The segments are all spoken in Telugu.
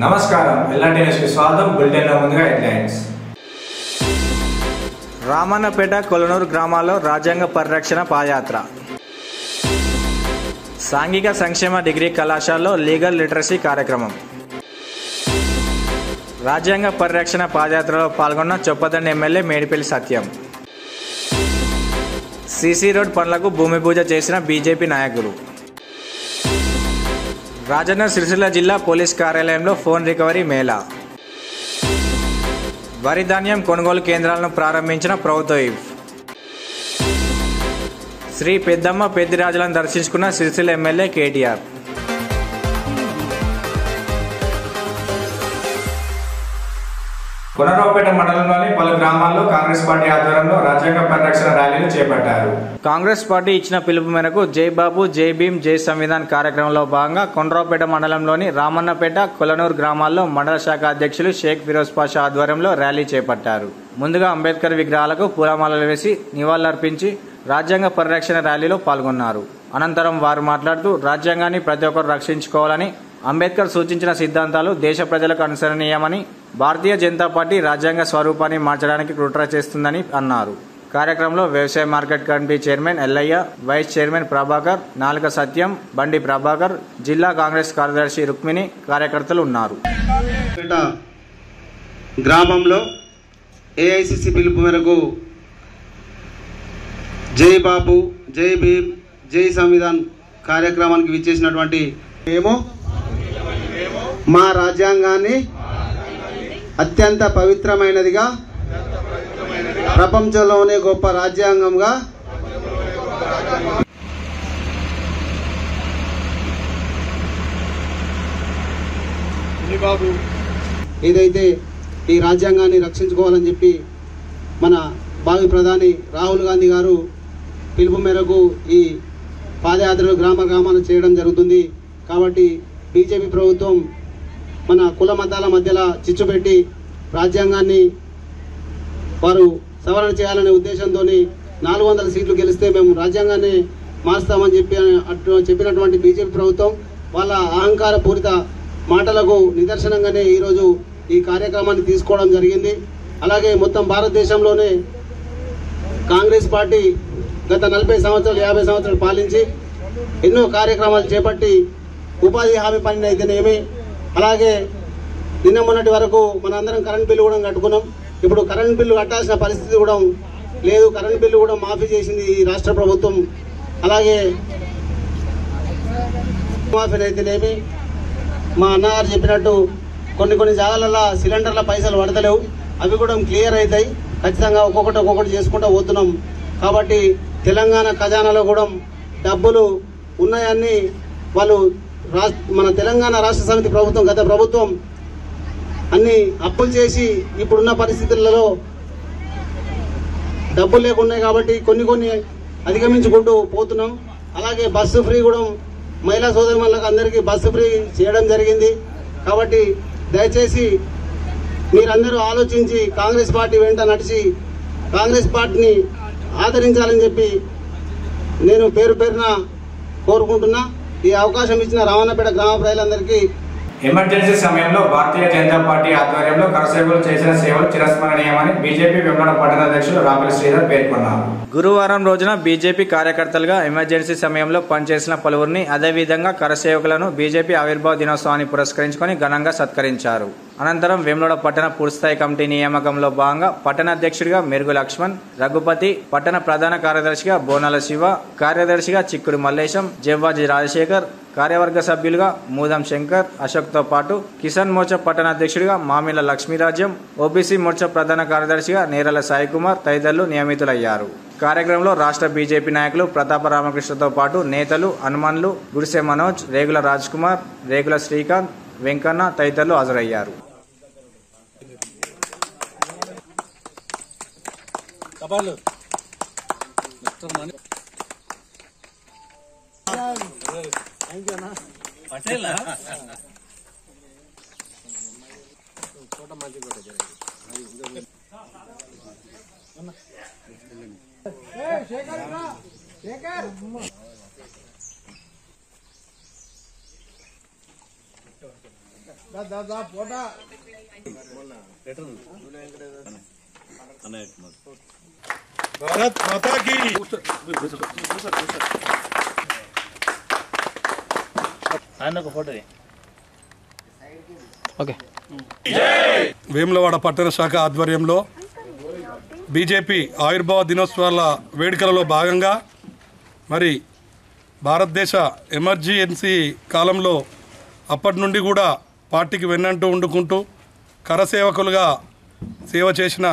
నమస్కారం ఎల్లాంటి న్యూస్కి స్వాగతం. బులెటిన్లో ముందుగా హెడ్లైన్స్. రామన్నపేట కొలనూరు గ్రామాల్లో రాజ్యాంగ పరిరక్షణ పాదయాత్ర. సాంఘిక సంక్షేమ డిగ్రీ కళాశాలలో లీగల్ లిటరసీ కార్యక్రమం. రాజ్యాంగ పరిరక్షణ పాదయాత్రలో పాల్గొన్న చొప్పదండి ఎమ్మెల్యే మేడిపల్లి సత్యం. సీసీ రోడ్ పనులకు భూమి పూజ చేసిన బీజేపీ నాయకులు. రాజన్న సిరిసిల్ల జిల్లా పోలీస్ కార్యాలయంలో ఫోన్ రికవరీ మేళా. వరి ధాన్యం కొనుగోలు కేంద్రాలను ప్రారంభించిన ప్రభుత్వ విప్. శ్రీ పెద్దమ్మ పెద్దిరాజులను దర్శించుకున్న సిరిసిల్ల ఎమ్మెల్యే కేటీఆర్. కొనరావుపేట మండలంలోని పలు గ్రామాల్లో కాంగ్రెస్ పార్టీ ఆధ్వర్యంలో రాజ్యాంగ పరిరక్షణ ర్యాలీలు చేపట్టారు. కాంగ్రెస్ పార్టీ ఇచ్చిన పిలుపు మేరకు జై బాబు జై భీమ్ జై సంవిధాన్ కార్యక్రమంలో భాగంగా కొనరావుపేట మండలంలోని రామన్నపేట కొలనూరు గ్రామాల్లో మండల శాఖ అధ్యక్షులు షేక్ ఫిరోజ్ పాషా ఆధ్వర్యంలో ర్యాలీ చేపట్టారు. ముందుగా అంబేద్కర్ విగ్రహాలకు పూలమాలలు వేసి నివాళులర్పించి రాజ్యాంగ పరిరక్షణ ర్యాలీలో పాల్గొన్నారు. అనంతరం వారు మాట్లాడుతూ రాజ్యాంగాన్ని ప్రతి ఒక్కరు రక్షించుకోవాలని, అంబేద్కర్ సూచించిన సిద్ధాంతాలు దేశ ప్రజలకు అనుసరణీయమని, భారతీయ జనతా పార్టీ రాజ్యాంగ స్వరూపాన్ని మార్చడానికి కుట్ర చేస్తుందని అన్నారు. కార్యక్రమంలో వ్యవసాయ market committee chairman Yellaiah, vice chairman Prabhakar, Naluka Satyam, బండి ప్రభాకర్, జిల్లా కాంగ్రెస్ కార్యదర్శి రుక్మిణి కార్యకర్తలు ఉన్నారు. గ్రామంలో ఏఐసిసి పిలుపు మేరకు జై బాపు జై భీమ్ జై సంవిధాన్ కార్యక్రమానికి విచ్చేసినటువంటి మేము మా రాజ్యాంగాన్ని అత్యంత పవిత్రమైనదిగా, ప్రపంచంలోనే గొప్ప రాజ్యాంగంగా ఏదైతే ఈ రాజ్యాంగాన్ని రక్షించుకోవాలని చెప్పి మన భావి ప్రధాని రాహుల్ గాంధీ గారు పిలుపు మేరకు ఈ పాదయాత్రలు గ్రామ గ్రామాలు చేయడం జరుగుతుంది. కాబట్టి బీజేపీ ప్రభుత్వం మన కుల మతాల మధ్యలో చిచ్చు పెట్టి రాజ్యాంగాన్ని వారు సవరణ చేయాలనే ఉద్దేశంతో 400 సీట్లు గెలిస్తే మేము రాజ్యాంగాన్ని మార్స్తామని చెప్పినటువంటి బీజేపీ ప్రభుత్వం వాళ్ళ అహంకార పూరిత మాటలకు నిదర్శనంగానే ఈరోజు ఈ కార్యక్రమాన్ని తీసుకోవడం జరిగింది. అలాగే మొత్తం భారతదేశంలోనే కాంగ్రెస్ పార్టీ గత 40 సంవత్సరాలు 50 సంవత్సరాలు పాలించి ఎన్నో కార్యక్రమాలు చేపట్టి ఉపాధి హామీ పని అయితేనేమి, అలాగే నిన్న మొన్నటి వరకు మనందరం కరెంట్ బిల్లు కూడా కట్టుకున్నాం. ఇప్పుడు కరెంట్ బిల్లు కట్టాల్సిన పరిస్థితి కూడా లేదు. కరెంట్ బిల్లు కూడా మాఫీ చేసింది ఈ రాష్ట్ర ప్రభుత్వం. అలాగే మాఫీ అయితేనేమి, మా అన్నగారు చెప్పినట్టు కొన్ని జాగాలలో సిలిండర్ల పైసలు పడతలేవు, అవి కూడా క్లియర్ అవుతాయి. ఖచ్చితంగా ఒక్కొక్కటి చేసుకుంటూ పోతున్నాం. కాబట్టి తెలంగాణ ఖజానాలో కూడా డబ్బులు ఉన్నాయని వాళ్ళు మన తెలంగాణ రాష్ట్ర సమితి ప్రభుత్వం, గత ప్రభుత్వం అన్ని అప్పులు చేసి ఇప్పుడున్న పరిస్థితులలో డబ్బులు లేకున్నాయి. కాబట్టి కొన్ని అధిగమించుకుంటూ పోతున్నాం. అలాగే బస్సు ఫ్రీ కూడా మహిళా సోదరులకు అందరికీ బస్సు ఫ్రీ చేయడం జరిగింది. కాబట్టి దయచేసి మీరందరూ ఆలోచించి కాంగ్రెస్ పార్టీ వెంట నడిచి కాంగ్రెస్ పార్టీని ఆదరించాలని చెప్పి నేను పేరున కోరుకుంటున్నా. ఈ అవకాశం ఇచ్చిన రామన్నపేట గ్రామ ప్రజలందరికీ. ఎమర్జెన్సీ సమయంలో భారతీయ జనతా పార్టీ ఆధ్వర్యంలో కరసేవకులు చేసిన సేవలు చిరస్మరణీయమని బీజేపీ వెంబడ పట్టణ అధ్యక్షులు రాపల్లి శ్రీధర్ పేర్కొన్నారు. గురువారం రోజున బీజేపీ కార్యకర్తలుగా ఎమర్జెన్సీ సమయంలో పనిచేసిన పలువురిని, అదేవిధంగా కరసేవకులను బీజేపీ ఆవిర్భావ దినోత్సవాన్ని పురస్కరించుకొని ఘనంగా సత్కరించారు. అనంతరం వేములవాడ పట్టణ పూర్తిస్థాయి కమిటీ నియామకంలో భాగంగా పట్టణ అధ్యక్షుడిగా మెరుగు లక్ష్మణ్, రఘుపతి, పట్టణ ప్రధాన కార్యదర్శిగా బోనాల శివ, కార్యదర్శిగా చిక్కుడు మల్లేశం, జవ్వాజీ రాజశేఖర్, కార్యవర్గ సభ్యులుగా మూదం శంకర్, అశోక్తో పాటు కిసాన్ మోర్చా పట్టణ అధ్యక్షుడిగా మామిల లక్ష్మీరాజ్యం, ఓబీసీ మోర్చా ప్రధాన కార్యదర్శిగా నేరల సాయికుమార్ తదితరులు నియమితులయ్యారు. కార్యక్రమంలో రాష్ట్ర బీజేపీ నాయకులు ప్రతాప రామకృష్ణతో పాటు నేతలు హనుమన్లు, గుడిసె మనోజ్, రేగుల రాజ్ కుమార్, రేగుల శ్రీకాంత్, వెంకన్న తదితరులు హాజరయ్యారు. భారత్ మాతా కీ వేములవాడ పట్టణ శాఖ ఆధ్వర్యంలో బీజేపీ ఆవిర్భావ దినోత్సవాల వేడుకలలో భాగంగా మరి భారతదేశ ఎమర్జెన్సీ కాలంలో అప్పటి నుండి కూడా పార్టీకి వెన్నంటూ వండుకుంటూ కరసేవకులుగా సేవ చేసిన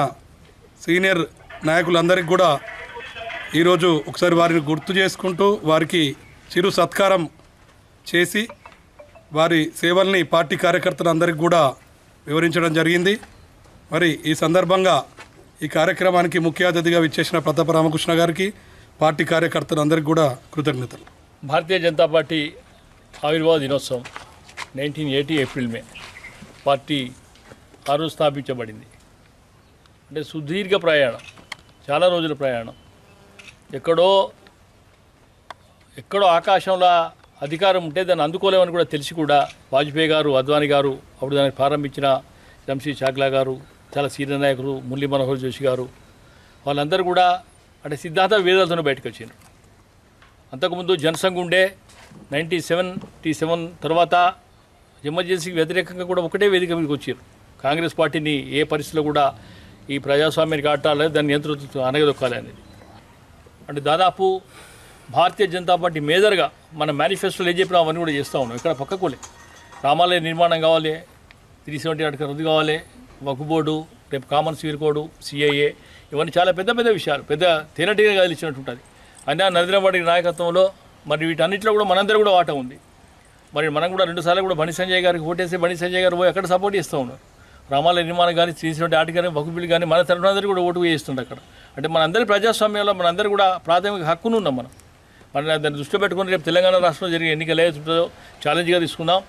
సీనియర్ నాయకులందరికీ కూడా ఈరోజు ఒకసారి వారిని గుర్తు చేసుకుంటూ వారికి చిరు సత్కారం చేసి వారి సేవల్ని పార్టీ కార్యకర్తలందరికీ కూడా వివరించడం జరిగింది. మరి ఈ సందర్భంగా ఈ కార్యక్రమానికి ముఖ్య అతిథిగా విచ్చేసిన ప్రతాప రామకృష్ణ గారికి పార్టీ కార్యకర్తలందరికీ కూడా కృతజ్ఞతలు. భారతీయ జనతా పార్టీ ఆవిర్భావ దినోత్సవం 1980 ఏప్రిల్ మే పార్టీ ఆ రోజు స్థాపించబడింది. అంటే సుదీర్ఘ ప్రయాణం, చాలా రోజుల ప్రయాణం. ఎక్కడో ఆకాశంలో అధికారం ఉంటే దాన్ని అందుకోలేమని కూడా తెలిసి కూడా వాజ్పేయి గారు, అద్వానీ గారు అప్పుడు దాన్ని ప్రారంభించిన జంషీద్ చాక్లా గారు, చాలా సీనియర్ నాయకులు మురళీ మనోహర్ జోషి గారు, వాళ్ళందరూ కూడా అంటే సిద్ధాంత విభేదాలతో బయటకు వచ్చారు. అంతకుముందు జనసంఘ్ ఉండే 1977 తర్వాత ఎమర్జెన్సీకి వ్యతిరేకంగా కూడా ఒకటే వేదిక మీదకి వచ్చారు. కాంగ్రెస్ పార్టీని ఏ పరిస్థితిలో కూడా ఈ ప్రజాస్వామ్యానికి ఆటాలి, దాన్ని నియంత్రణ అనగదొక్కాలి అనేది. అంటే దాదాపు భారతీయ జనతా పార్టీ మేజర్గా మన మేనిఫెస్టోలో ఏం చెప్పినా అవన్నీ కూడా చేస్తూ ఉన్నాం. ఇక్కడ పక్కకోలే రామాలయ నిర్మాణం కావాలి, 370 ఆర్టికల్ రద్దు కావాలి, వక్ఫ్ బోర్డు, రేపు కామన్ సివిల్ కోడ్, సిఐఏ, ఇవన్నీ చాలా పెద్ద పెద్ద విషయాలు, పెద్ద తేనెటీగా కదిలిచ్చినట్టు ఉంటుంది. అయినా నరేంద్ర మోడీ నాయకత్వంలో మరి వీటన్నిటిలో కూడా మనందరూ కూడా వాటా ఉంది. మరి మనం కూడా 2 సార్లు కూడా బండి సంజయ్ గారికి ఓటేసి బండి సంజయ్ గారు పోయి అక్కడ సపోర్ట్ చేస్తూ ఉన్నారు. రామాలయ నిర్మాణం కానీ, 370 ఆర్టికల్ కానీ, వక్ఫ్ బిల్ కానీ మన తరఫున అందరూ కూడా ఓటు వేస్తుండే అక్కడ. అంటే మనందరి ప్రజాస్వామ్యంలో మనందరూ కూడా ప్రాథమిక హక్కును ఉన్నాం మనం. మరి దాన్ని దృష్టిలో పెట్టుకుని రేపు తెలంగాణ రాష్ట్రంలో జరిగే ఎన్నికలు ఏదో ఛాలెంజ్గా తీసుకుందాం.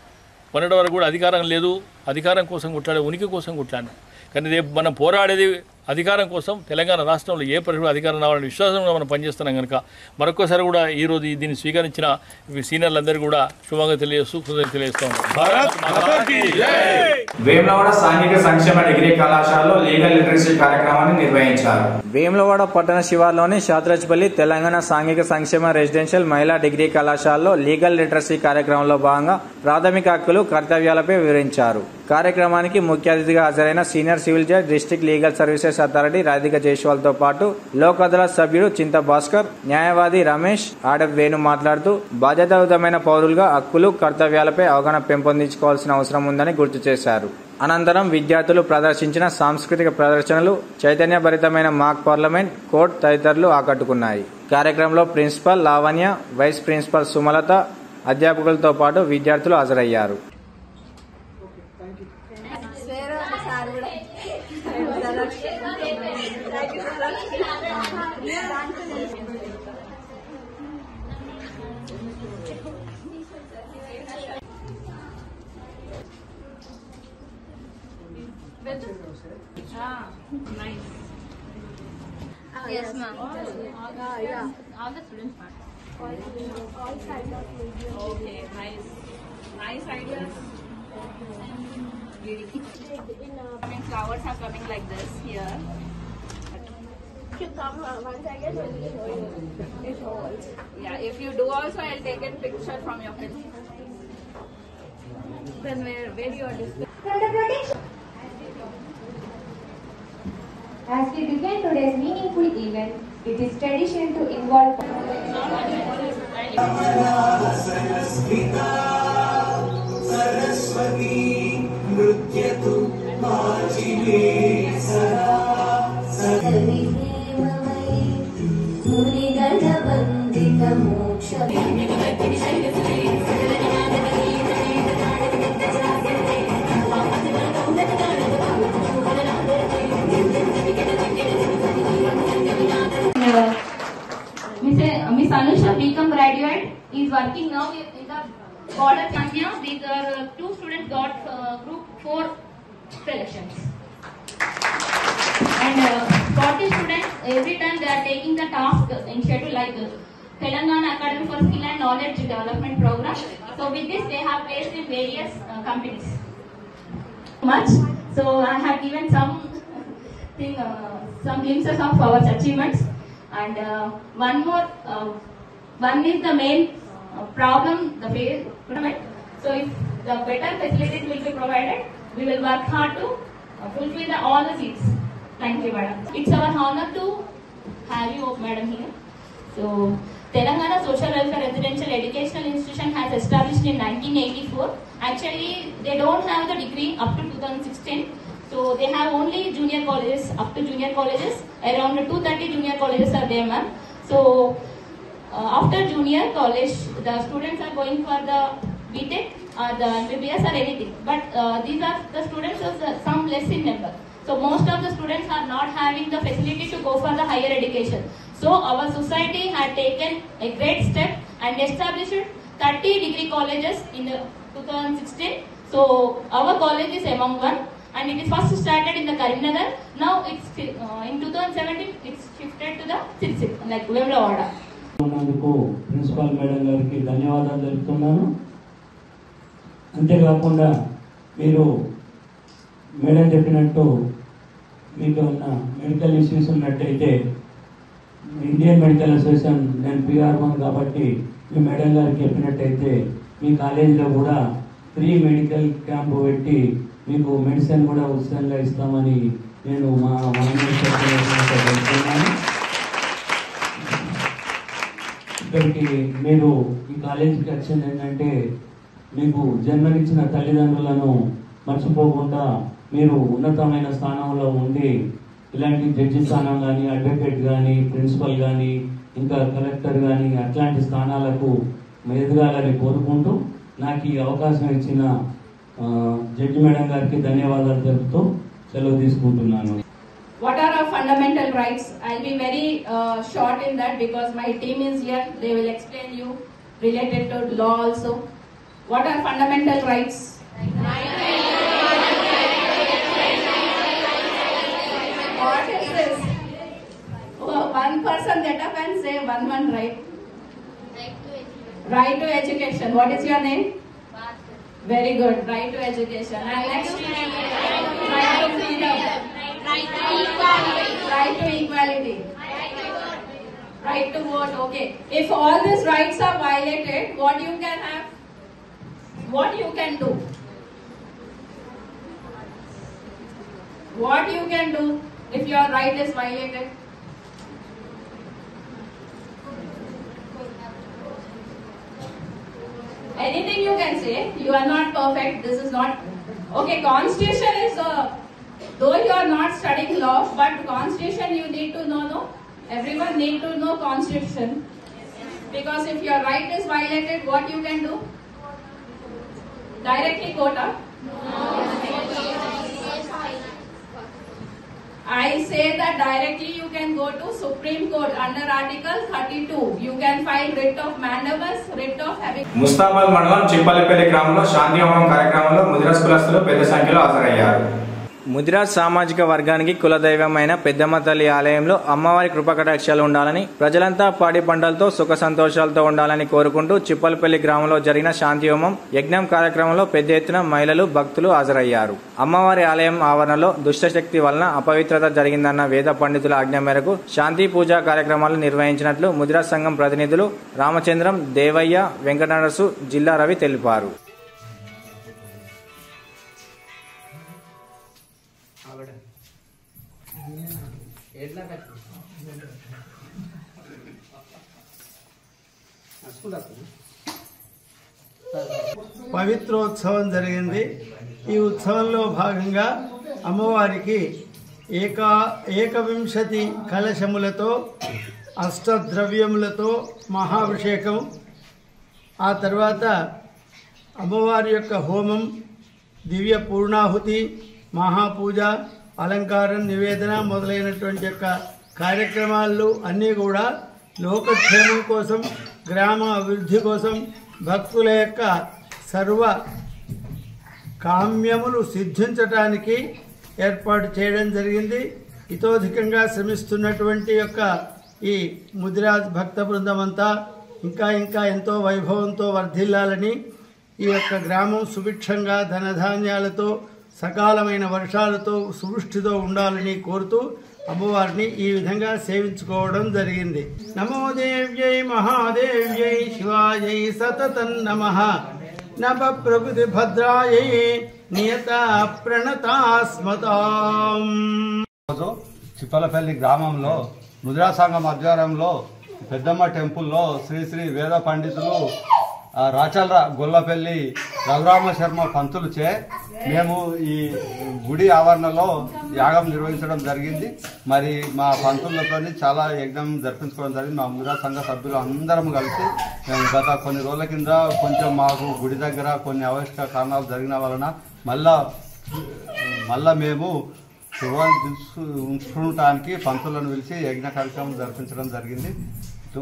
మొన్నటి వరకు కూడా అధికారం లేదు, అధికారం కోసం కొట్లాడే, ఉనికి కోసం కొట్లాడి. కానీ రేపు మనం పోరాడేది అధికారం కోసం. తెలంగాణ రాష్ట్రంలో ఏ పరిస్థితుల్లో అధికారం రావాలని విశ్వాసంగా మనం పనిచేస్తున్నాం కనుక మరొకసారి కూడా ఈరోజు దీన్ని స్వీకరించిన సీనియర్లందరూ కూడా శుభంగా తెలియజేస్తూ తెలియజేస్తూ ఉన్నారు. వేములవాడ సాంఘిక సంక్షేమ డిగ్రీ కళాశాలలో లీగల్ లిటరసీ కార్యక్రమాన్ని నిర్వహించారు. వేములవాడ పట్టణ శివార్లోని శాత్రాజ్పల్లి తెలంగాణ సాంఘిక సంక్షేమ రెసిడెన్షియల్ మహిళా డిగ్రీ కళాశాలలో లీగల్ లిటరసీ కార్యక్రమంలో భాగంగా ప్రాథమిక హక్కులు, కర్తవ్యాలపై వివరించారు. కార్యక్రమానికి ముఖ్య అతిథిగా హాజరైన senior civil judge, district legal services authority Radhika Jaiswal తో పాటు లోక్ అదాలత్ సభ్యుడు చింత భాస్కర్, న్యాయవాది రమేష్, ఆడప్ వేణు మాట్లాడుతూ బాధ్యతాయుతమైన పౌరులుగా హక్కులు, కర్తవ్యాలపై అవగాహన పెంపొందించుకోవాల్సిన అవసరం ఉందని గుర్తు చేశారు. అనంతరం విద్యార్థులు ప్రదర్శించిన సాంస్కృతిక ప్రదర్శనలు, చైతన్యభరితమైన మాక్ పార్లమెంట్, కోర్ట్ తదితరులు ఆకట్టుకున్నాయి. కార్యక్రమంలో principal Lavanya, vice principal Sumalatha, అధ్యాపకులతో పాటు విద్యార్థులు హాజరయ్యారు. Nice. Yes, ma'am. Yeah. All the students, ma'am. All sides of video. Okay, nice. Nice ideas. Flowers are coming like this here. You come once I get ready to show you. Yeah, if you do also, I'll take a picture from your film. Then where you are discussing. As we begin today's meaningful event, it is tradition to involve Miss Anusha, BCom graduate, is working now in the border Kanya. These are 2 students got group 4 selections. And 40 students, every time they are taking the task in schedule like Telangana Academy for Skill and Knowledge Development Program. So with this, they have placed in various companies. much. So I have given some glimpses of our achievements, and one more. One is the main problem, the pyramid. So if the better facilities will be provided, we will work hard to fulfill all the seats. Thank you, madam. It's our honor to have you, madam, here. So Telangana Social Welfare Residential Educational Institution has established in 1984. Actually, they don't have the degree up to 2016. So they have only junior colleges, up to junior colleges. Around 230 junior colleges are there, ma'am. So after junior college, the students are going for the BTech or the MBBS or anything. But these are the students of some less in number. So most of the students are not having the facility to go for the higher education. So our society had taken a great step and established 30 degree colleges in 2016. So our college is among one, and it is first started in the Karimnagar. Now it's in 2017 it's shifted to the Sirsit, like Vemlavada. ఉన్నందుకు ప్రిన్సిపాల్ మేడం గారికి ధన్యవాదాలు తెలుపుతున్నాను. అంతేకాకుండా మీరు మేడం చెప్పినట్టు మీకు ఉన్న మెడికల్ ఇష్యూస్ ఉన్నట్టయితే ఇండియన్ మెడికల్ అసోసియేషన్ నేను PR1 కాబట్టి మీ మేడం గారికి చెప్పినట్టయితే మీ కాలేజీలో కూడా ఫ్రీ మెడికల్ క్యాంపు పెట్టి మీకు మెడిసిన్ కూడా ఉచితంగా ఇస్తామని నేను మా తెలుపుతున్నాను. ఇక్కడికి మీరు ఈ కాలేజీకి వచ్చింది ఏంటంటే మీకు జన్మనిచ్చిన తల్లిదండ్రులను మర్చిపోకుండా మీరు ఉన్నతమైన స్థానంలో ఉండి ఇలాంటి జడ్జి స్థానం కానీ అడ్వకేట్ కానీ ప్రిన్సిపల్ కానీ ఇంకా కలెక్టర్ కానీ అట్లాంటి స్థానాలకు ఎదగాలని కోరుకుంటూ నాకు ఈ అవకాశం ఇచ్చిన జడ్జి మేడం గారికి ధన్యవాదాలు తెలుపుతూ సెలవు తీసుకుంటున్నాను. What are our fundamental rights? I'll be very short in that because my team is here. They will explain you related to law also. What are fundamental rights? What is this? Oh, one person get up and say one right. Right to education. What is your name? Very good. Right to education. And next, right to freedom. Right to equality. Right to vote. Okay. If all these rights are violated, what you can have? What you can do? What you can do if your right is violated? Anything you can say. You are not perfect. This is not okay. Constitution is though you are not studying law, but constitution you need to know. No, everyone need to know constitution, because if your right is violated, what you can do? Directly quote. I say that directly you can go to Supreme Court under Article 32. You can file writ of mandamus, writ of habeas. Mustabad మండలం చిప్పలపల్లి గ్రామంలో శాంతి హోమం కార్యక్రమంలో ముదిరాజ్ కులస్తులు పెద్ద సంఖ్యలో హాజరయ్యారు. ముదిరాజ్ సామాజిక వర్గానికి కులదైవమైన పెద్దమ్మ తల్లి ఆలయంలో అమ్మవారి కృపకటాక్షాలు ఉండాలని, ప్రజలంతా పాడి పంటలతో సుఖ సంతోషాలతో ఉండాలని కోరుకుంటూ చిప్పలపల్లి గ్రామంలో జరిగిన శాంతి హోమం యజ్ఞం కార్యక్రమంలో పెద్ద ఎత్తున మహిళలు భక్తులు హాజరయ్యారు. అమ్మవారి ఆలయం ఆవరణలో దుష్టశక్తి వలన అపవిత్రత జరిగిందన్న వేద పండితుల ఆజ్ఞ మేరకు శాంతి పూజా కార్యక్రమాలు నిర్వహించినట్లు ముదిరాజ్ సంఘం ప్రతినిధులు రామచంద్రం, దేవయ్య, వెంకటనరసు, జిల్లా రవి తెలిపారు. పవిత్రోత్సవం జరిగింది. ఈ ఉత్సవంలో భాగంగా అమ్మవారికి ఏకవింశతి కలశములతో అష్టద్రవ్యములతో మహాభిషేకం, ఆ తర్వాత అమ్మవారి యొక్క హోమం, దివ్య పూర్ణాహుతి, మహాపూజ, అలంకారం, నివేదన మొదలైనటువంటి యొక్క కార్యక్రమాలు అన్నీ కూడా లోకక్షేమం కోసం, గ్రామ అభివృద్ధి కోసం, భక్తుల యొక్క సర్వ కామ్యములు సిద్ధించటానికి ఏర్పాటు చేయడం జరిగింది. ఇతోధికంగా శ్రమిస్తున్నటువంటి యొక్క ఈ ముదిరాజ్ భక్త బృందం అంతా ఇంకా ఇంకా ఎంతో వైభవంతో వర్ధిల్లాలని, ఈ యొక్క గ్రామం సుభిక్షంగా ధనధాన్యాలతో సకాలమైన వర్షాలతో సువృష్టితో ఉండాలని కోరుతూ అమ్మవారిని ఈ విధంగా సేవించుకోవడం జరిగింది. నమో దేవ్యై మహాదేవ్యై శివాయై సతతం నమః. నవ ప్రకృతి భద్రాయై నియత ప్రణతాస్మతాం. చిప్పలపల్లి గ్రామంలో ముద్రా సంఘం ఆధ్వర్యంలో పెద్దమ్మ టెంపుల్లో శ్రీ శ్రీ వేద పండితులు రాచల గొల్లపల్లి రఘురామ శర్మ పంతులుచే మేము ఈ గుడి ఆవరణలో యాగం నిర్వహించడం జరిగింది. మరి మా పంతులతో చాలా యజ్ఞం జరిపించుకోవడం జరిగింది. మా ముద్రా సంఘ సభ్యులు అందరం కలిసి మేము గత కొన్ని రోజుల కింద కొంచెం మాకు గుడి దగ్గర కొన్ని అవశ్యక కారణాలు జరిగిన వలన మళ్ళా మేము ఉంచుకోవడానికి పంతులను పిలిచి యజ్ఞ కార్యక్రమం జరిపించడం జరిగింది.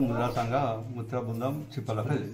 ముద్రా సంఘ మిత్ర బృందం చిప్పలపల్లి.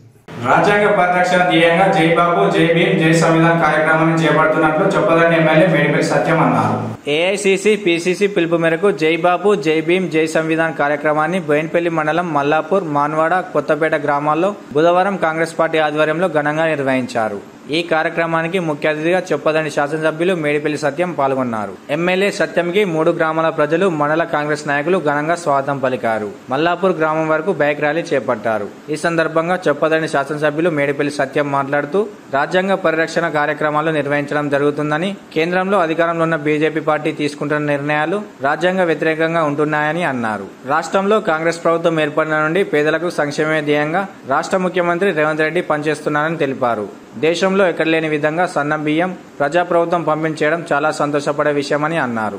రాజ్యాంగ పరిరక్షణ ధ్యేయంగా జై బాబు జై భీమ్ జై సంవిధాన్ కార్యక్రమాన్ని చేపడుతున్నట్లు చొప్పదండి ఎమ్మెల్యే మేడిపల్లి సత్యం అన్నారు. ఏఐసిసి పిసిసి పిలుపు మేరకు జై బాబు జై భీమ్ జై సంవిధాన్ కార్యక్రమాన్ని బోయిన్పల్లి మండలం మల్లాపూర్, మాన్వాడ, కొత్తపేట గ్రామాల్లో బుధవారం కాంగ్రెస్ పార్టీ ఆధ్వర్యంలో ఘనంగా నిర్వహించారు. ఈ కార్యక్రమానికి ముఖ్య అతిథిగా చొప్పదండి శాసనసభ్యులు మేడిపల్లి సత్యం పాల్గొన్నారు. ఎమ్మెల్యే సత్యంకి 3 గ్రామాల ప్రజలు, మండల కాంగ్రెస్ నాయకులు ఘనంగా స్వాగతం పలికారు. మల్లాపూర్ గ్రామం వరకు బైక్ ర్యాలీ చేపట్టారు. ఈ సందర్భంగా చొప్పదండి శాసనసభ్యులు మేడిపల్లి సత్యం మాట్లాడుతూ రాజ్యాంగ పరిరక్షణ కార్యక్రమాలు నిర్వహించడం జరుగుతుందని, కేంద్రంలో అధికారంలో ఉన్న బీజేపీ పార్టీ తీసుకుంటున్న నిర్ణయాలు రాజ్యాంగ వ్యతిరేకంగా ఉంటున్నాయని అన్నారు. రాష్ట్రంలో కాంగ్రెస్ ప్రభుత్వం ఏర్పడిన నుండి పేదలకు సంక్షేమమే ధ్యేయంగా రాష్ట్ర ముఖ్యమంత్రి రేవంత్ రెడ్డి పనిచేస్తున్నారని తెలిపారు. దేశంలో ఎక్కడ లేని విధంగా సన్నం బియ్యం ప్రజాప్రభుత్వం పంపించేయడం చాలా సంతోషపడే విషయమని అన్నారు.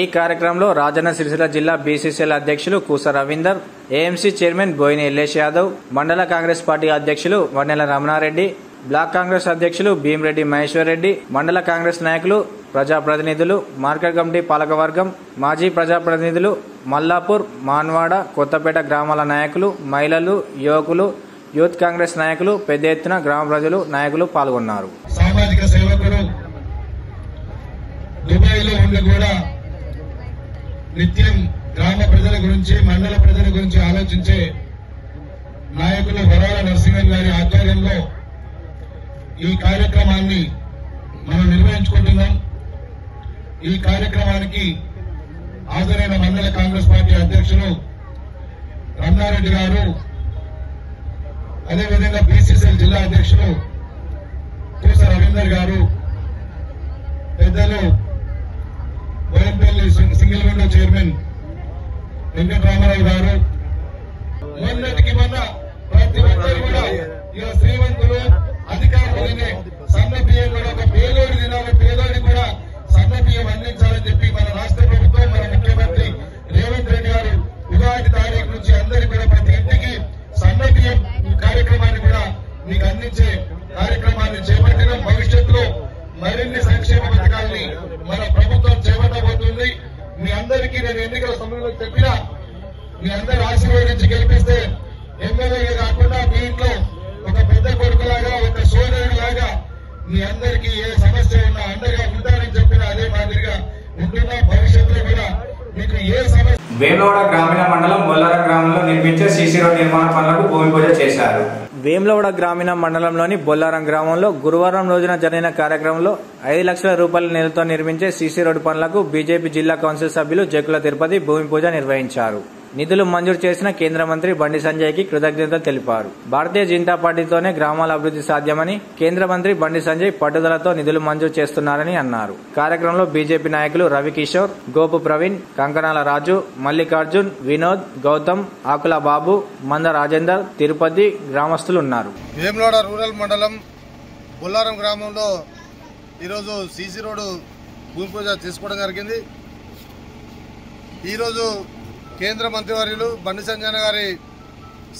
ఈ కార్యక్రమంలో రాజన్న సిరిసిల్ల జిల్లా బీసీసీఎల్ అధ్యక్షులు కూస రవీందర్, ఏఎంసీ చైర్మన్ బోయిని ఎల్లేష్ యాదవ్, మండల కాంగ్రెస్ పార్టీ అధ్యక్షులు వన్నెల రమణారెడ్డి, బ్లాక్ కాంగ్రెస్ అధ్యక్షులు భీమిరెడ్డి మహేశ్వర్ రెడ్డి, మండల కాంగ్రెస్ నాయకులు, ప్రజాప్రతినిధులు, మార్కెట్ కమిటీ పాలకవర్గం, మాజీ ప్రజాప్రతినిధులు, మల్లాపూర్, మాన్వాడ, కొత్తపేట గ్రామాల నాయకులు, మహిళలు, యువకులు, యూత్ కాంగ్రెస్ నాయకులు, పెద్ద ఎత్తున గ్రామ ప్రజలు, నాయకులు పాల్గొన్నారు. సామాజిక సేవకులు దుబాయ్లో ఉండి కూడా నిత్యం గ్రామ ప్రజల గురించి, మండల ప్రజల గురించి ఆలోచించే నాయకులు వరాల నరసింహన్ గారి ఆధ్వర్యంలో ఈ కార్యక్రమాన్ని మనం నిర్వహించుకుంటున్నాం. ఈ కార్యక్రమానికి హాజరైన మండల కాంగ్రెస్ పార్టీ అధ్యక్షులు రమణారెడ్డి గారు, అదేవిధంగా బీసీసీఎల్ జిల్లా అధ్యక్షులు కూస రవీందర్ గారు, పెద్దలు Boinpally single window chairman Venkataramarao గారు, మొన్నటికి మొన్న ప్రతి ఒక్కరు కూడా ఇక శ్రీమంతులు అధికారులనే సన్న బియ్యం కూడా ఒక పేదోడి దినాలు పేదోడి కూడా సన్న బియ్యం అందించాలని చెప్పి మన రాష్ట్ర ప్రభుత్వం, మన ముఖ్యమంత్రి రేవంత్ రెడ్డి గారు ఉగాది తారీఖు నుంచి అందరికీ కూడా ప్రతి ఇంటికి సన్న బియ్యం కార్యక్రమాన్ని కూడా మీకు అందించే కార్యక్రమాన్ని చేపట్టిన భవిష్యత్తులో మరిన్ని సంక్షేమ పథకాల్ని మన ప్రభుత్వం చేపట్టబోతుంది. మీ అందరికీ నేను ఎన్నికల సమయంలో చెప్పినా మీ అందరూ ఆశీర్వదించి గెలిపిస్తే ఎమ్మెల్యేగా కాకుండా మీ ఇంట్లో ఒక పెద్ద కొడుకులాగా, ఒక సోదరుడిలాగా మీ అందరికీ ఏ సమస్య ఉన్నా అండగా ఉంటారని చెప్పిన అదే మాదిరిగా ఉంటున్నా. భవిష్యత్తులో కూడా మీకు ఏ సమస్య. వేములవాడ గ్రామీణ మండలం బొల్లారం గ్రామంలో నిర్మించే సీసీ రోడ్ నిర్మాణ పనులకు భూమి పూజ చేశారు. వేములవాడ గ్రామీణ మండలంలోని బొల్లారం గ్రామంలో గురువారం రోజున జరిగిన కార్యక్రమంలో 5 లక్షల రూపాయల నిధులతో నిర్మించే సీసీ రోడ్డు పనులకు బీజేపీ జిల్లా కౌన్సిల్ సభ్యులు జక్కుల తిరుపతి భూమి పూజ నిర్వహించారు. నిధులు మంజూరు చేసిన కేంద్ర మంత్రి బండి సంజయ్ కి కృతజ్ఞతలు తెలిపారు. భారతీయ జనతా పార్టీతోనే గ్రామాల అభివృద్ధి సాధ్యమని, కేంద్ర మంత్రి బండి సంజయ్ పట్టుదలతో నిధులు మంజూరు చేస్తున్నారని అన్నారు. కార్యక్రమంలో బీజేపీ నాయకులు రవికిషోర్, గోపు ప్రవీణ్, కంకణాల రాజు, మల్లికార్జున్, వినోద్, గౌతమ్, ఆకుల బాబు, మంద రాజేందర్, తిరుపతి గ్రామస్తులు ఉన్నారు. వేములవాడ రూరల్ మండలం బొల్లారం గ్రామంలో ఈరోజు సీసీ రోడ్డు భూమి పూజ చేసుకోవడం జరిగింది. ఈరోజు కేంద్ర మంత్రివర్యులు బండి సంజయ్ గారి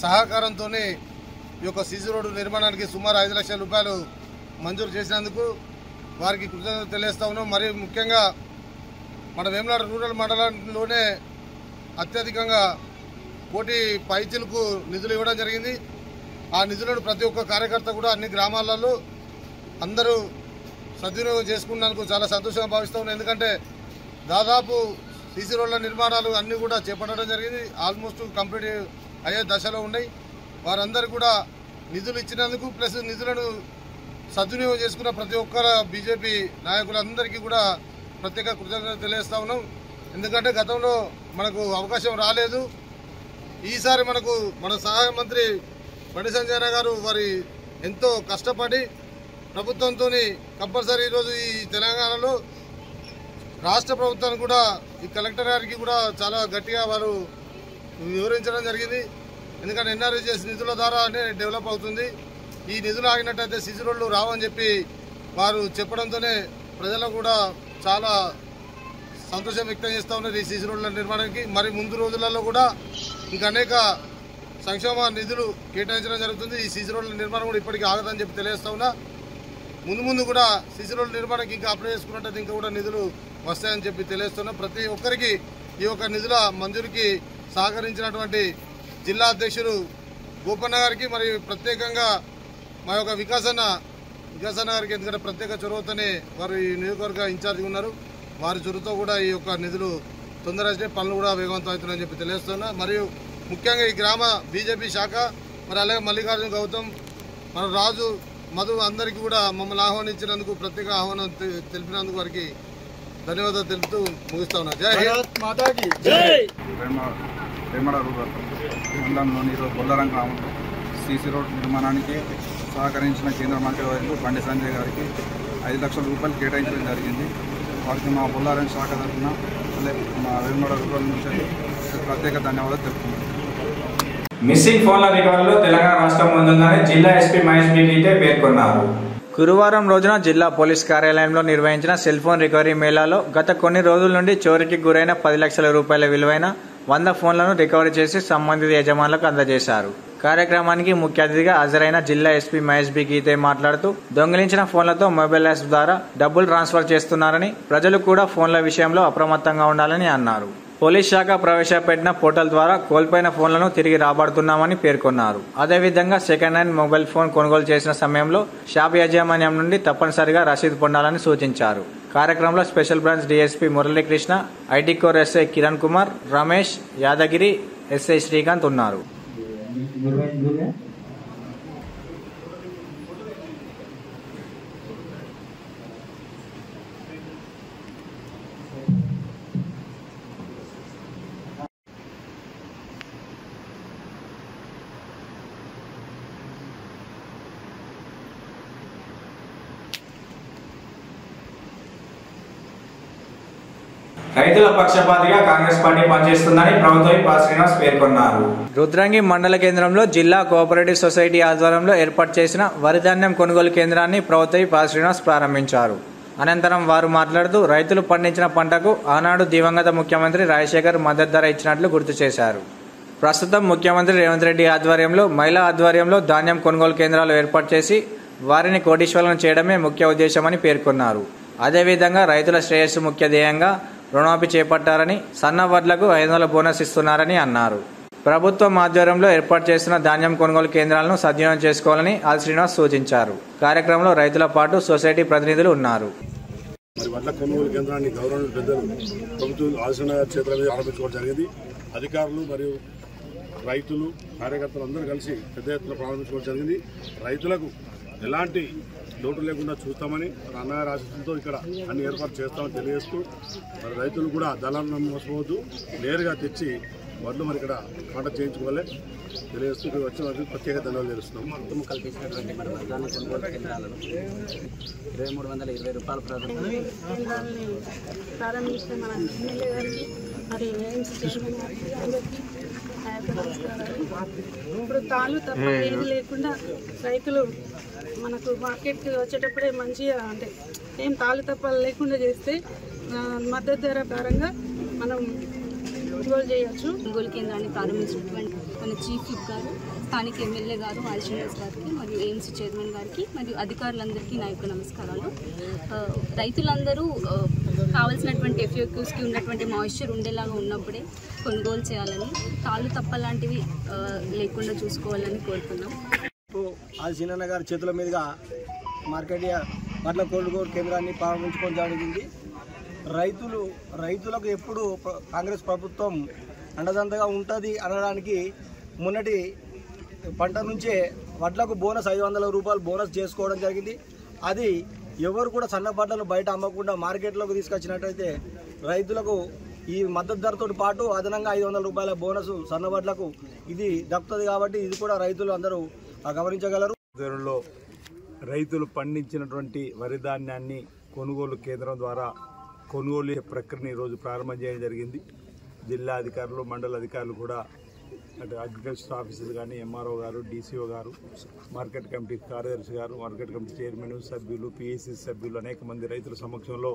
సహకారంతో ఈ యొక్క సీసీ రోడ్డు నిర్మాణానికి సుమారు 5 లక్షల రూపాయలు మంజూరు చేసినందుకు వారికి కృతజ్ఞతలు తెలియజేస్తా ఉన్నాం. మరి ముఖ్యంగా మన వేములవాడ రూరల్ మండలంలోనే అత్యధికంగా 1 కోటి పైచిలకు నిధులు ఇవ్వడం జరిగింది. ఆ నిధులను ప్రతి ఒక్క కార్యకర్త కూడా అన్ని గ్రామాలలో అందరూ సద్వినియోగం చేసుకున్నందుకు చాలా సంతోషంగా భావిస్తూ ఉన్నాం. ఎందుకంటే దాదాపు సీసీ రోడ్ల నిర్మాణాలు అన్నీ కూడా చేపట్టడం జరిగింది. ఆల్మోస్ట్ కంప్లీట్ అయ్యే దశలో ఉన్నాయి. వారందరూ కూడా నిధులు ఇచ్చినందుకు ప్లస్ నిధులను సద్వినియోగం చేసుకున్న ప్రతి ఒక్కరు బీజేపీ నాయకులందరికీ కూడా ప్రత్యేక కృతజ్ఞత తెలియజేస్తా ఉన్నాం. ఎందుకంటే గతంలో మనకు అవకాశం రాలేదు. ఈసారి మనకు మన సహాయ మంత్రి బండి సంజయ్ గారు వారి ఎంతో కష్టపడి ప్రభుత్వంతో కంపల్సరీ ఈరోజు ఈ తెలంగాణలో రాష్ట్ర ప్రభుత్వానికి కూడా ఈ కలెక్టర్ గారికి కూడా చాలా గట్టిగా వారు వివరించడం జరిగింది. ఎందుకంటే ఎన్ఆర్ఈజీఎస్ నిధుల ద్వారానే డెవలప్ అవుతుంది. ఈ నిధులు ఆగినట్టయితే సీసీ రోడ్లు రావని చెప్పి వారు చెప్పడంతోనే ప్రజలకు కూడా చాలా సంతోషం వ్యక్తం చేస్తూ ఉన్నారు ఈ సీసీ రోడ్ల నిర్మాణానికి. మరి ముందు రోజులలో కూడా ఇంకా అనేక సంక్షేమ నిధులు కేటాయించడం జరుగుతుంది. ఈ సీసీ రోడ్ల నిర్మాణం కూడా ఇప్పటికీ ఆగదని చెప్పి తెలియజేస్తా ఉన్నా. ముందు కూడా సీసీ రోడ్ల నిర్మాణానికి ఇంకా అప్లై చేసుకున్నట్టయితే ఇంకా కూడా నిధులు వస్తాయని చెప్పి తెలియజేస్తున్నా. ప్రతి ఒక్కరికి ఈ యొక్క నిధుల మంజూరికి సహకరించినటువంటి జిల్లా అధ్యక్షులు గోపన్న గారికి మరియు ప్రత్యేకంగా మా యొక్క వికాసన్న గారికి, ఎందుకంటే ప్రత్యేక చొరవతోనే వారు ఈ నియోజకవర్గ ఇన్ఛార్జిగా ఉన్నారు. వారి చొరవతో కూడా ఈ యొక్క నిధులు తొందరగా పనులు కూడా వేగవంతం అవుతున్నాయని చెప్పి తెలియజేస్తున్నా. మరియు ముఖ్యంగా ఈ గ్రామ బీజేపీ శాఖ మరి అలాగే మల్లికార్జున గౌతమ్, మన రాజు, మధు అందరికీ కూడా మమ్మల్ని ఆహ్వానించినందుకు ప్రత్యేక ఆహ్వానం తెలిపినందుకు వారికి ధన్యవాదాలు తెలుపుతూ ముగిస్తా ఉన్నా. జై హింద్ మాతాకి జై. వేమడ రూరల్ మండలంలోని ఈరోజు బొల్లారం గ్రామంలో సీసీ రోడ్ నిర్మాణానికి సహకరించిన కేంద్ర మంత్రి వర్యులు బండి సంజయ్ గారికి 5 లక్షల రూపాయలు కేటాయించడం జరిగింది. వారికి మా బొల్లారం శాఖ తరఫున మా వేమడ రూరల్ నుంచి ప్రత్యేక ధన్యవాదాలు తెలుపుతున్నాను. మిస్సింగ్ ఫోన్ల రికవరీలో తెలంగాణ రాష్ట్రం ముందుందని జిల్లా ఎస్పీ మహేష్ బి గీతే పేర్కొన్నారు. గురువారం రోజున జిల్లా పోలీస్ కార్యాలయంలో నిర్వహించిన సెల్ ఫోన్ రికవరీ మేళాలో గత కొన్ని రోజుల నుండి చోరీకి గురైన 10 లక్షల రూపాయల విలువైన 100 ఫోన్లను రికవరీ చేసి సంబంధిత యజమానులకు అందజేశారు. కార్యక్రమానికి ముఖ్య అతిథిగా హాజరైన జిల్లా ఎస్పీ మహేష్ బి గీతే మాట్లాడుతూ దొంగిలించిన ఫోన్లతో మొబైల్ యాప్స్ ద్వారా డబ్బులు ట్రాన్స్ఫర్ చేస్తున్నారని, ప్రజలు కూడా ఫోన్ల విషయంలో అప్రమత్తంగా ఉండాలని అన్నారు. పోలీస్ శాఖ ప్రవేశపెట్టిన పోర్టల్ ద్వారా కోల్పోయిన ఫోన్లను తిరిగి రాబడుతున్నామని పేర్కొన్నారు. అదేవిధంగా సెకండ్ హ్యాండ్ మొబైల్ ఫోన్ కొనుగోలు చేసిన సమయంలో షాప్ యాజమాన్యం నుండి తప్పనిసరిగా రసీదు పొందాలని సూచించారు. కార్యక్రమంలో special branch DSP Muralikrishna, IT core SI Kiran Kumar, Ramesh, Yadagiri, SI Srikanth ఉన్నారు. రైతుల పక్షపాతిగా కాంగ్రెస్ పార్టీ పనిచేస్తుందని ప్రభుత్వ పా శ్రీనివాస్ పేర్కొన్నారు. రుద్రంగి మండల కేంద్రంలో జిల్లా కోఆపరేటివ్ సొసైటీ ఆధ్వర్యంలో ఏర్పాటు చేసిన వరిధాన్యం కొనుగోలు కేంద్రాన్ని ప్రభుత్వ పా శ్రీనివాస్ ప్రారంభించారు. అనంతరం వారు మాట్లాడుతూ రైతులు పండించిన పంటకు ఆనాడు దివంగత ముఖ్యమంత్రి రాజశేఖర్ మద్దతు ధర ఇచ్చినట్లు గుర్తు చేశారు. ప్రస్తుతం ముఖ్యమంత్రి రేవంత్ రెడ్డి ఆధ్వర్యంలో మహిళా ఆధ్వర్యంలో ధాన్యం కొనుగోలు కేంద్రాలు ఏర్పాటు చేసి వారిని కోటీశ్వరులను చేయడమే ముఖ్య ఉద్దేశమని పేర్కొన్నారు. అదేవిధంగా రైతుల శ్రేయస్సు ముఖ్య ధ్యేయంగా రుణమాఫీ చేపట్టారని, సన్న వడ్లకు 500 బోనస్ ఇస్తున్నారని అన్నారు. ప్రభుత్వం ఆధ్వర్యంలో ఏర్పాటు చేస్తున్న ధాన్యం కొనుగోలు కేంద్రాలను సద్వినియోగం చేసుకోవాలని ఆల్ శ్రీనివాస్ సూచించారు. కార్యక్రమంలో రైతుల పాటు సొసైటీ ప్రతినిధులు ఉన్నారు. వడ్ల కొనుగోలు కేంద్రాన్ని గౌరవ పెద్దలు ప్రభుత్వం ఆలోచన చేతుల మీద ఆరంభించుకోవడం జరిగింది. అధికారులు మరియు రైతులు, కార్యకర్తలు అందరూ కలిసి పెద్ద ఎత్తున ప్రారంభించుకోవడం జరిగింది. రైతులకు ఎలాంటి లోటు లేకుండా చూస్తామని అన్నగారి ఆశీస్సులతో ఇక్కడ అన్ని ఏర్పాటు చేస్తామని తెలియజేస్తూ, మరి రైతులు కూడా దళాలను మోసపోవద్దు, నేరుగా తెచ్చి వడ్లు మరి ఇక్కడ పంట చేయించుకోవాలి తెలియజేస్తూ ఇక్కడ వచ్చిన వారికి ప్రత్యేక ధన్యవాదాలు తెలుస్తున్నాం. మొత్తం కల్పించినటువంటి మన వడ్ల కొనుగోలు కేంద్రాలను 2320 రూపాయల ప్రారంభించిన మన ఎమ్మెల్యే గారికి మరి ఇప్పుడు తాను తప్ప ఏది లేకుండా రైతులు మనకు మార్కెట్కి వచ్చేటప్పుడే మంచిగా అంటే ఏం తాళ్ళు తప్ప లేకుండా చేస్తే మద్దతు ధర పరంగా మనం కొనుగోలు చేయొచ్చు. కొనుగోలు కేంద్రాన్ని ప్రారంభించినటువంటి మన చీఫ్ విప్ గారు, స్థానిక ఎమ్మెల్యే గారు ఆల్ శ్రీనివాస్ గారికి మరియు ఏఎంసీ చైర్మన్ గారికి మరియు అధికారులందరికీ నా యొక్క నమస్కారాలు. రైతులందరూ కావాల్సినటువంటి ఎఫ్యూక్యూస్కి ఉన్నటువంటి మాయిశ్చర్ ఉండేలాగా ఉన్నప్పుడే కొనుగోలు చేయాలని, తాళ్ళు తప్ప లాంటివి లేకుండా చూసుకోవాలని కోరుతున్నాం. ఆల్ సీనన్న గారి చేతుల మీదుగా మార్కెట్ వడ్ల కొనుగోలు కేంద్రాన్ని ప్రారంభించుకోవడం జరిగింది. రైతులకు ఎప్పుడు కాంగ్రెస్ ప్రభుత్వం అండదండగా ఉంటుంది అనడానికి మొన్నటి పంట నుంచే వడ్లకు బోనస్ 500 రూపాయలు బోనస్ చేసుకోవడం జరిగింది. అది ఎవరు కూడా సన్న పంటలు బయట అమ్మకుండా మార్కెట్లోకి తీసుకొచ్చినట్టయితే రైతులకు ఈ మద్దతు ధరతో పాటు అదనంగా 500 రూపాయల బోనస్ సన్నబడ్లకు ఇది దక్కుతుంది. కాబట్టి ఇది కూడా రైతులు అందరూ గమనించగలరు. ఆధ్వర్యంలో రైతులు పండించినటువంటి వరి ధాన్యాన్ని కొనుగోలు కేంద్రం ద్వారా కొనుగోలు ప్రక్రియను ఈరోజు ప్రారంభం చేయడం జరిగింది. జిల్లా అధికారులు, మండల అధికారులు కూడా అటు అగ్రికల్చర్ ఆఫీసర్ కానీ, ఎంఆర్ఓ గారు, డీసీఓ గారు, మార్కెట్ కమిటీ కార్యదర్శి గారు, మార్కెట్ కమిటీ చైర్మన్ సభ్యులు, పిఎస్సి సభ్యులు అనేక మంది రైతుల సమక్షంలో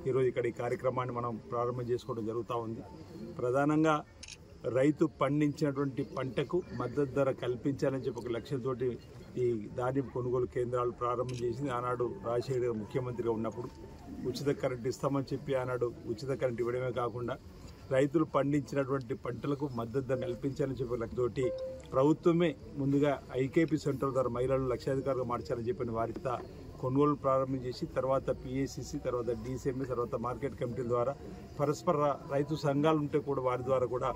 ఈరోజు ఇక్కడ ఈ కార్యక్రమాన్ని మనం ప్రారంభం చేసుకోవడం జరుగుతూ ఉంది. ప్రధానంగా రైతు పండించినటువంటి పంటకు మద్దతు ధర కల్పించాలని చెప్పి ఒక లక్ష్యంతో ఈ ధాన్యం కొనుగోలు కేంద్రాలు ప్రారంభం చేసింది. ఆనాడు రాజశేఖర్ ముఖ్యమంత్రిగా ఉన్నప్పుడు ఉచిత కరెంట్ ఇస్తామని చెప్పి ఆనాడు ఉచిత కరెంట్ ఇవ్వడమే కాకుండా రైతులు పండించినటువంటి పంటలకు మద్దతు ధర కల్పించాలని చెప్పి లక్ష్యంతోటి ప్రభుత్వమే ముందుగా ఐకేపీ సెంటర్ ద్వారా మహిళలు లక్షాధికారులుగా మార్చాలని చెప్పిన వారితో కొనుగోలు ప్రారంభం చేసి తర్వాత పిఏసిసి, తర్వాత డీసీఎంఏ, తర్వాత మార్కెట్ కమిటీ ద్వారా పరస్పర రైతు సంఘాలు ఉంటే కూడా వారి ద్వారా కూడా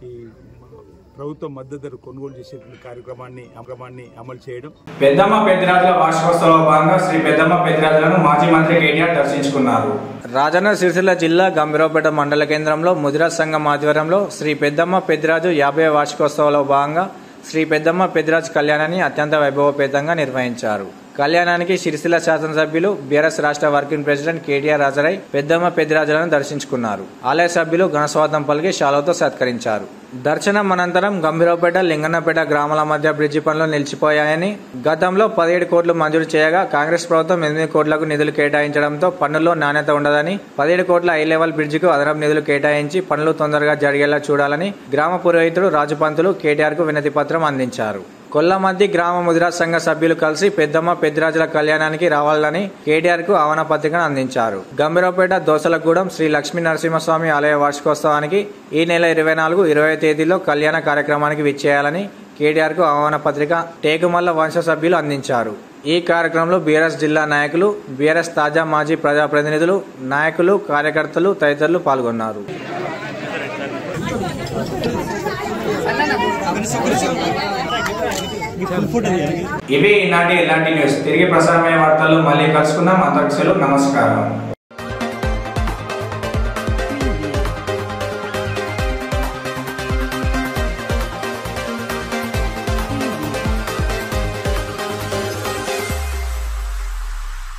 ఈ ప్రభుత్వం మద్దతు ధర కొనుగోలు చేసేటువంటి కార్యక్రమాన్ని అమలు చేయడం. పెద్దమ్మ పెద్దిరాజుల వార్షికోత్సవంలో భాగంగా శ్రీ పెద్దమ్మ పెద్దిరాజులను మాజీ మంత్రి కేటీఆర్ దర్శించుకున్నారు. రాజన్న సిరిసిల్ల జిల్లా గంభీరావుపేట మండల కేంద్రంలో ముదిరాజ్ సంఘం ఆధ్వర్యంలో శ్రీ పెద్దమ్మ పెద్దిరాజు 50వ వార్షికోత్సవంలో భాగంగా శ్రీ పెద్దమ్మ పెద్దిరాజు కళ్యాణాన్ని అత్యంత వైభవపేతంగా నిర్వహించారు. కళ్యాణానికి సిరిసిల్ల శాసనసభ్యులు బీఆర్ఎస్ రాష్ట్ర వర్కింగ్ ప్రెసిడెంట్ కేటీఆర్ హాజరై పెద్దమ్మ పెద్దిరాజులను దర్శించుకున్నారు. ఆలయ సభ్యులు ఘనస్వాగతం పలికి శాలువతో సత్కరించారు. దర్శనం అనంతరం గంభీరావుపేట, లింగన్నపేట గ్రామాల మధ్య బ్రిడ్జి పనులు నిలిచిపోయాయని, గతంలో 17 కోట్లు మంజూరు చేయగా కాంగ్రెస్ ప్రభుత్వం 8 కోట్లకు నిధులు కేటాయించడంతో పనుల్లో నాణ్యత ఉండదని 17 కోట్ల హై లెవెల్ బ్రిడ్జికు అదనపు నిధులు కేటాయించి పనులు తొందరగా జరిగేలా చూడాలని గ్రామ పురోహితుడు రాజుపంతులు కేటీఆర్ కు వినతి పత్రం అందించారు. కొల్లమద్ది గ్రామ ముదిరాజ్ సంఘ సభ్యులు కలిసి పెద్దమ్మ పెద్దిరాజుల కళ్యాణానికి రావాలని కేటీఆర్ కు ఆహ్వాన పత్రికను అందించారు. గంభీరావుపేట దోసలగూడెం శ్రీ లక్ష్మీ నరసింహస్వామి ఆలయ వార్షికోత్సవానికి ఈ నెల 24, 20 తేదీలో కళ్యాణ కార్యక్రమానికి విచ్చేయాలని కేటీఆర్ కు ఆహ్వాన పత్రిక టేకుమల్ల వంశ సభ్యులు అందించారు. ఈ కార్యక్రమంలో బీఆర్ఎస్ జిల్లా నాయకులు, బీఆర్ఎస్ తాజా మాజీ ప్రజాప్రతినిధులు, నాయకులు, కార్యకర్తలు తదితరులు పాల్గొన్నారు. ఇవి ఈనాటి ఇలాంటి న్యూస్. తిరిగి ప్రసారమయ్యే వార్తల్లో మళ్ళీ కలుసుకుందాం. అంతకు సెలవు. నమస్కారం.